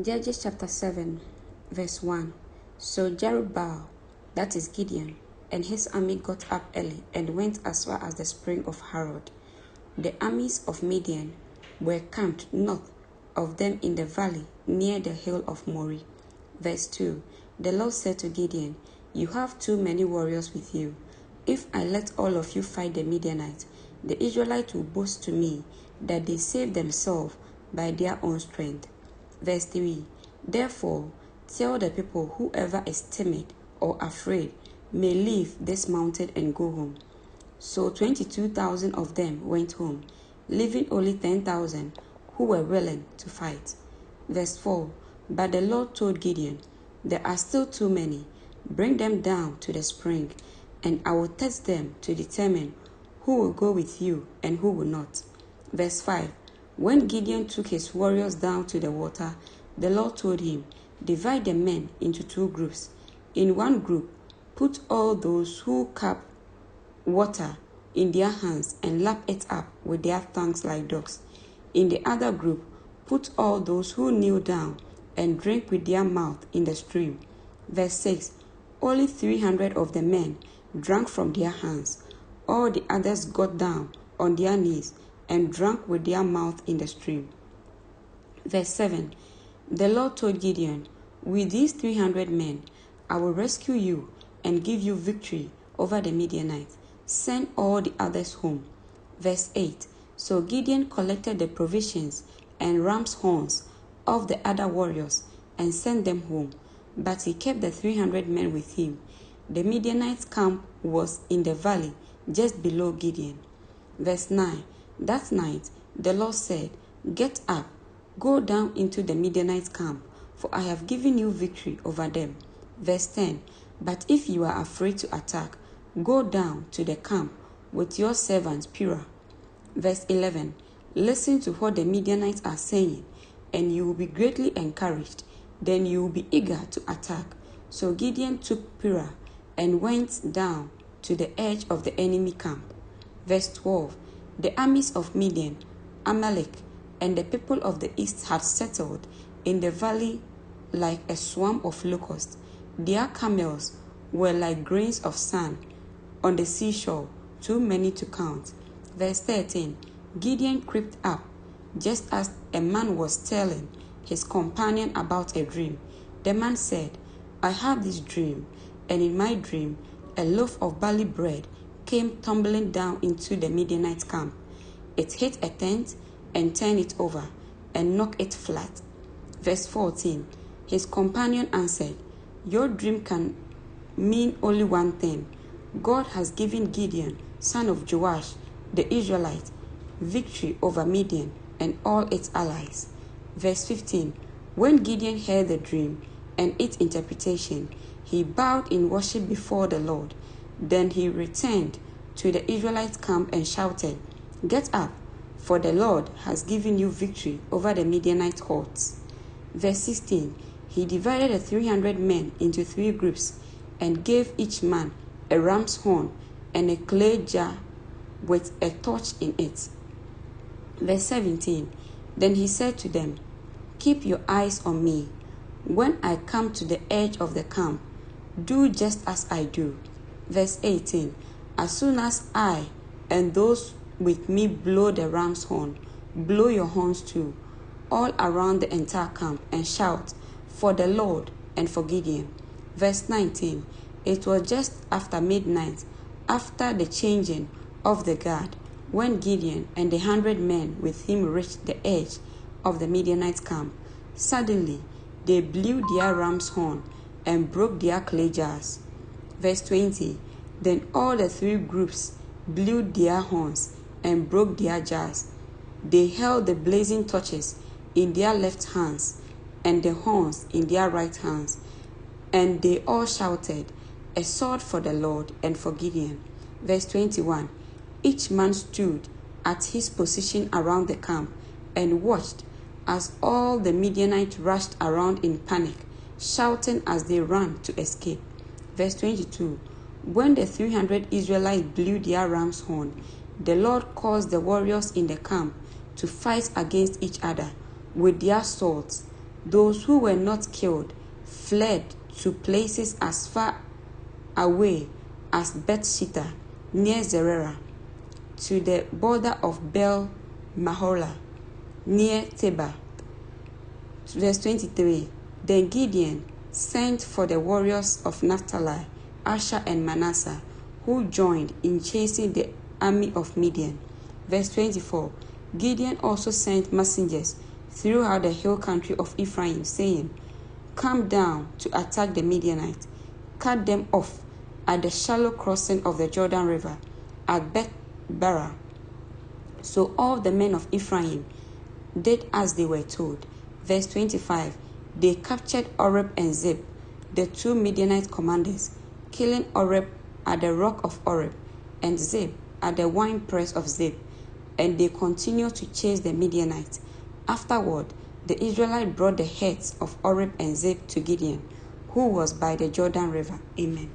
Judges chapter 7, verse 1. So Jerubbaal, that is Gideon, and his army got up early and went as far as the spring of Harod. The armies of Midian were camped north of them in the valley near the hill of Mori. Verse 2. The Lord said to Gideon, You have too many warriors with you. If I let all of you fight the Midianites, the Israelites will boast to me that they saved themselves by their own strength. Verse 3. Therefore, tell the people, whoever is timid or afraid may leave this mountain and go home. So 22,000 of them went home, leaving only 10,000 who were willing to fight. Verse 4. But the Lord told Gideon, There are still too many. Bring them down to the spring, and I will test them to determine who will go with you and who will not. Verse 5. When Gideon took his warriors down to the water, the Lord told him, Divide the men into two groups. In one group, put all those who cup water in their hands and lap it up with their tongues like dogs. In the other group, put all those who kneel down and drink with their mouth in the stream. Verse 6. Only 300 of the men drank from their hands. All the others got down on their knees and drank with their mouth in the stream. Verse 7. The Lord told Gideon, With these 300 men, I will rescue you and give you victory over the Midianites. Send all the others home. Verse 8. So Gideon collected the provisions and ram's horns of the other warriors and sent them home, but he kept the 300 men with him. The Midianites' camp was in the valley just below Gideon. Verse 9. That night the Lord said, Get up, go down into the Midianites' camp, for I have given you victory over them. Verse 10. But if you are afraid to attack, go down to the camp with your servant Purah. Verse 11. Listen to what the Midianites are saying, and you will be greatly encouraged. Then you will be eager to attack. So Gideon took Purah and went down to the edge of the enemy camp. Verse 12. The armies of Midian, Amalek, and the people of the east had settled in the valley like a swarm of locusts. Their camels were like grains of sand on the seashore, too many to count. Verse 13. Gideon crept up, just as a man was telling his companion about a dream. The man said, I had this dream, and in my dream a loaf of barley bread came tumbling down into the Midianite camp. It hit a tent and turned it over and knocked it flat. Verse 14. His companion answered, Your dream can mean only one thing. God has given Gideon, son of Joash, the Israelite, victory over Midian and all its allies. Verse 15. When Gideon heard the dream and its interpretation, he bowed in worship before the Lord. Then he returned to the Israelite camp and shouted, Get up, for the Lord has given you victory over the Midianite hordes. Verse 16. He divided the 300 men into three groups and gave each man a ram's horn and a clay jar with a torch in it. Verse 17. Then he said to them, Keep your eyes on me. When I come to the edge of the camp, do just as I do. Verse 18. As soon as I and those with me blow the ram's horn, blow your horns too, all around the entire camp, and shout, For the Lord and for Gideon. Verse 19. It was just after midnight, after the changing of the guard, when Gideon and the 100 men with him reached the edge of the Midianite camp. Suddenly they blew their ram's horn and broke their clay jars. Verse 20. Then all the three groups blew their horns and broke their jars. They held the blazing torches in their left hands and the horns in their right hands, and they all shouted, A sword for the Lord and for Gideon. Verse 21. Each man stood at his position around the camp and watched as all the Midianites rushed around in panic, shouting as they ran to escape. Verse 22. When the 300 Israelites blew their ram's horn, the Lord caused the warriors in the camp to fight against each other with their swords. Those who were not killed fled to places as far away as Beth-shitta near Zerera, to the border of Bel-Mahola near Teba. Verse 23. Then Gideon sent for the warriors of Naphtali, Asher, and Manasseh, who joined in chasing the army of Midian. Verse 24. Gideon also sent messengers throughout the hill country of Ephraim, saying, Come down to attack the Midianites. Cut them off at the shallow crossing of the Jordan River at Beth-barah. So all the men of Ephraim did as they were told. Verse 25. They captured Oreb and Zeb, the two Midianite commanders, killing Oreb at the rock of Oreb and Zeb at the winepress of Zeb, and they continued to chase the Midianites. Afterward, the Israelites brought the heads of Oreb and Zeb to Gideon, who was by the Jordan River. Amen.